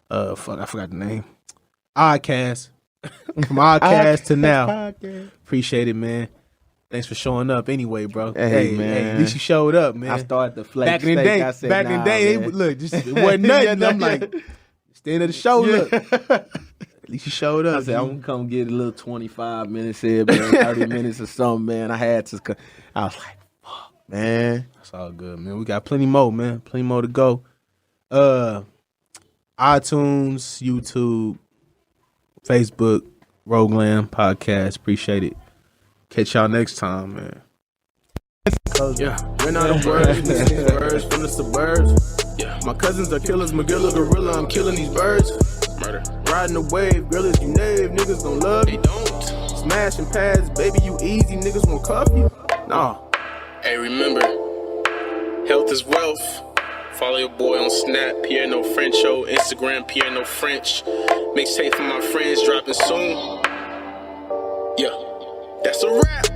I forgot the name. Oddcast. From Oddcast to now. Podcast. Appreciate it, man. Thanks for showing up anyway, bro. Hey, man. at least you showed up, man. I started the flex back in the day. I said, back in the day, man. look, just it wasn't nothing. I'm like, it's the end of the show. Look, at least you showed up. I said, I'm gonna come get a little 25 minutes here, man, 30 minutes or something, man. I had to. I was like, fuck, man. It's all good, man. We got plenty more, man. Plenty more to go. iTunes, YouTube, Facebook, Rogueland Podcast. Appreciate it. Catch y'all next time, man. Yeah, ran out of words, missing birds from the suburbs. Yeah, my cousins are killers, McGilla gorilla, I'm killing these birds. Murder. Riding the wave, girl, is you nave, niggas gon' love you. They don't. Smashing pads, baby, you easy, niggas won't cuff you. Nah. Hey, remember, health is wealth. Follow your boy on Snap, Pierre No French Show, Instagram, Pierre No French. Mixtape for my friends dropping soon. Yeah, that's a wrap.